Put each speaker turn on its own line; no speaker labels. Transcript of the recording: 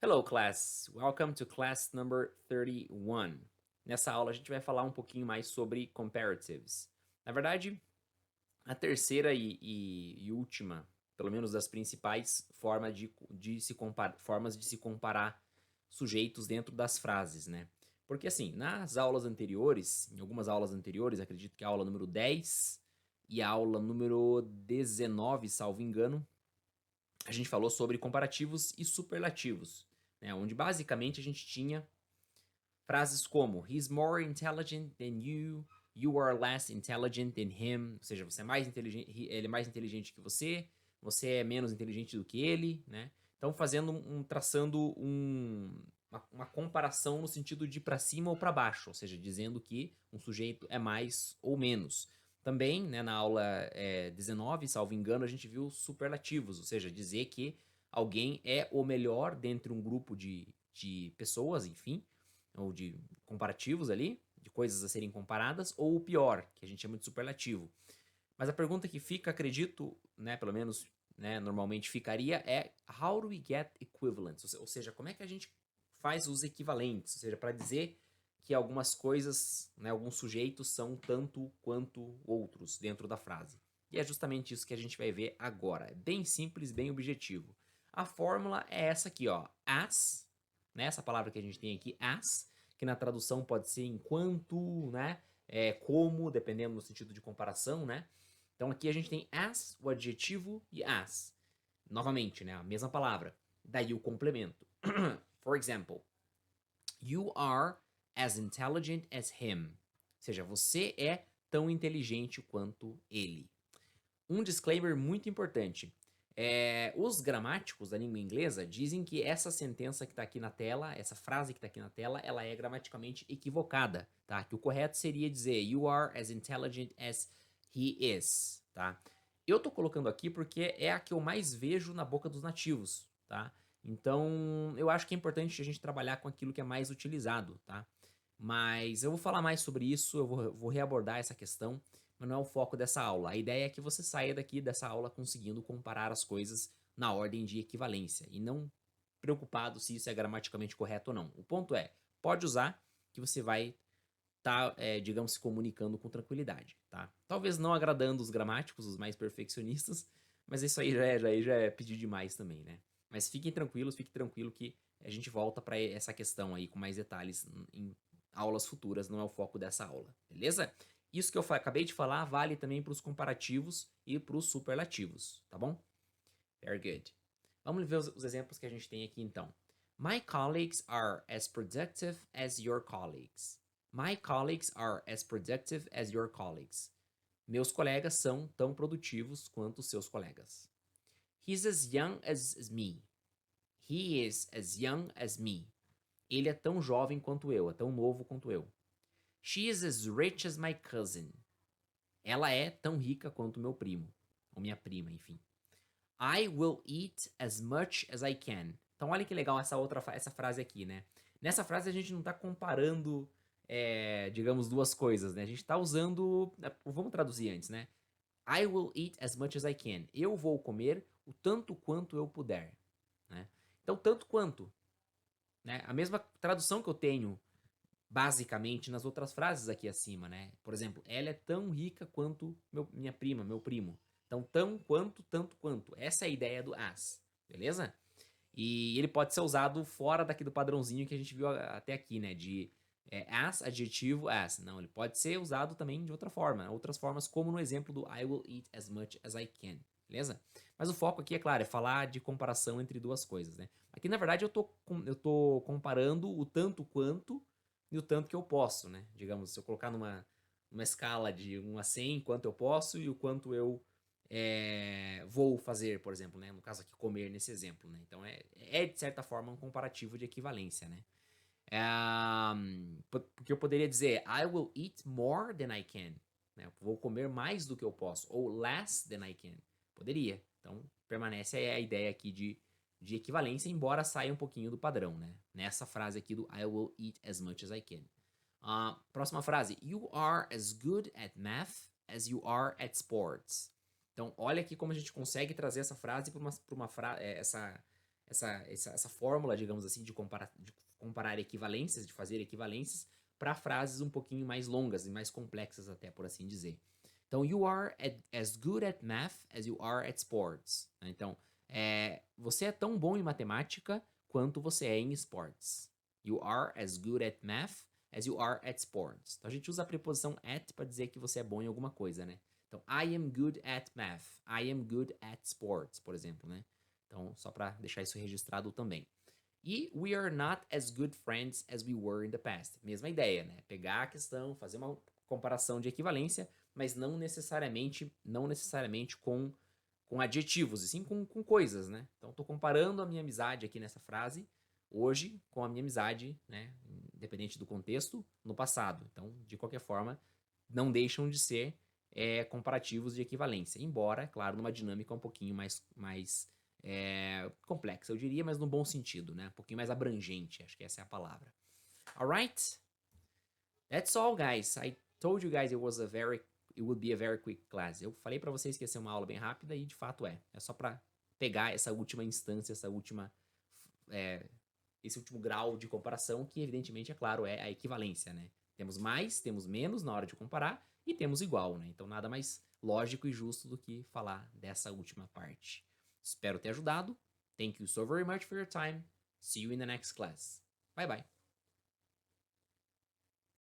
Hello, class. Welcome to class number 31. Nessa aula a gente vai falar um pouquinho mais sobre comparatives. Na verdade, a terceira e última, pelo menos das principais formas de se comparar sujeitos dentro das frases, né? Porque assim, nas aulas anteriores, em algumas aulas anteriores, acredito que a aula número 10 e a aula número 19, salvo engano, a gente falou sobre comparativos e superlativos, né? Onde basicamente a gente tinha frases como He's more intelligent than you, you are less intelligent than him, ou seja, você é mais inteligente, ele é mais inteligente que você é menos inteligente do que ele, né? Então traçando uma comparação no sentido de para cima ou para baixo, ou seja, dizendo que um sujeito é mais ou menos. Também, né, na aula 19, salvo engano, a gente viu superlativos, ou seja, dizer que alguém é o melhor dentre um grupo de pessoas, enfim, ou de comparativos ali, de coisas a serem comparadas, ou o pior, que a gente chama de superlativo. Mas a pergunta que fica, acredito, né, pelo menos, né, normalmente ficaria é how do we get equivalents? Ou seja, como é que a gente faz os equivalentes? Ou seja, para dizer que algumas coisas, né, alguns sujeitos são tanto quanto outros dentro da frase. E é justamente isso que a gente vai ver agora. É bem simples, bem objetivo. A fórmula é essa aqui, ó, as, né, essa palavra que a gente tem aqui, as, que na tradução pode ser enquanto, né, como, dependendo do sentido de comparação, né? Então aqui a gente tem as, o adjetivo e as. Novamente, né, a mesma palavra. Daí o complemento. For example, you are as intelligent as him. Ou seja, você é tão inteligente quanto ele. Um disclaimer muito importante. Os gramáticos da língua inglesa dizem que essa sentença que está aqui na tela, essa frase que está aqui na tela, ela é gramaticalmente equivocada, tá? Que o correto seria dizer You are as intelligent as he is, tá? Eu tô colocando aqui porque é a que eu mais vejo na boca dos nativos, tá? Então, eu acho que é importante a gente trabalhar com aquilo que é mais utilizado, tá? Mas eu vou falar mais sobre isso, eu vou reabordar essa questão, mas não é o foco dessa aula. A ideia é que você saia daqui dessa aula conseguindo comparar as coisas na ordem de equivalência e não preocupado se isso é gramaticalmente correto ou não. O ponto é, pode usar que você vai estar, digamos, se comunicando com tranquilidade, tá? Talvez não agradando os gramáticos, os mais perfeccionistas, mas isso aí já é pedir demais também, né? Mas fiquem tranquilos, fique tranquilo que a gente volta para essa questão aí com mais detalhes em aulas futuras, não é o foco dessa aula, beleza? Isso que eu acabei de falar vale também para os comparativos e para os superlativos, tá bom? Very good. Vamos ver os exemplos que a gente tem aqui então. My colleagues are as productive as your colleagues. My colleagues are as productive as your colleagues. Meus colegas são tão produtivos quanto seus colegas. He's as young as me. He is as young as me. Ele é tão jovem quanto eu, é tão novo quanto eu. She is as rich as my cousin. Ela é tão rica quanto meu primo, ou minha prima, enfim. I will eat as much as I can. Então olha que legal essa frase aqui, né? Nessa frase a gente não está comparando, digamos, duas coisas, né? A gente está usando, vamos traduzir antes, né? I will eat as much as I can. Eu vou comer o tanto quanto eu puder, né? Então tanto quanto, né? A mesma tradução que eu tenho basicamente nas outras frases aqui acima, né? Por exemplo, ela é tão rica quanto minha prima, meu primo. Então, tão quanto, tanto quanto. Essa é a ideia do as, beleza? E ele pode ser usado fora daqui do padrãozinho que a gente viu até aqui, né? De as, adjetivo, as. Não, ele pode ser usado também de outra forma. Outras formas, como no exemplo do I will eat as much as I can. Beleza? Mas o foco aqui, é claro, é falar de comparação entre duas coisas, né? Aqui, na verdade, eu tô comparando o tanto quanto e o tanto que eu posso, né? Digamos, se eu colocar numa escala de 1 a 100, quanto eu posso e o quanto eu vou fazer, por exemplo, né? No caso aqui, comer nesse exemplo, né? Então, de certa forma, um comparativo de equivalência, né? Porque eu poderia dizer I will eat more than I can. Né? Eu vou comer mais do que eu posso. Ou less than I can. Poderia. Então, permanece a ideia aqui de equivalência, embora saia um pouquinho do padrão, né? Nessa frase aqui do I will eat as much as I can. Próxima frase. You are as good at math as you are at sports. Então, olha aqui como a gente consegue trazer essa frase para essa fórmula, digamos assim, de comparar equivalências, de fazer equivalências para frases um pouquinho mais longas e mais complexas até, por assim dizer. Então, you are as good at math as you are at sports. Então, você é tão bom em matemática quanto você é em esportes. You are as good at math as you are at sports. Então, a gente usa a preposição at para dizer que você é bom em alguma coisa, né? Então, I am good at math. I am good at sports, por exemplo, né? Então, só para deixar isso registrado também. E we are not as good friends as we were in the past. Mesma ideia, né? Pegar a questão, fazer uma comparação de equivalência, mas não necessariamente com adjetivos, e sim com coisas, né? Então, estou comparando a minha amizade aqui nessa frase hoje com a minha amizade, né? Independente do contexto, no passado. Então, de qualquer forma, não deixam de ser comparativos de equivalência, embora, claro, numa dinâmica um pouquinho mais complexa, eu diria, mas no bom sentido, né? Um pouquinho mais abrangente, acho que essa é a palavra. Alright? That's all, guys. I told you guys it would be a very quick class. Eu falei para vocês que ia ser uma aula bem rápida e de fato é. É só para pegar essa última instância, esse último grau de comparação, que evidentemente, é claro, é a equivalência, né? Temos mais, temos menos na hora de comparar e temos igual, né? Então nada mais lógico e justo do que falar dessa última parte. Espero ter ajudado. Thank you so very much for your time. See you in the next class. Bye bye.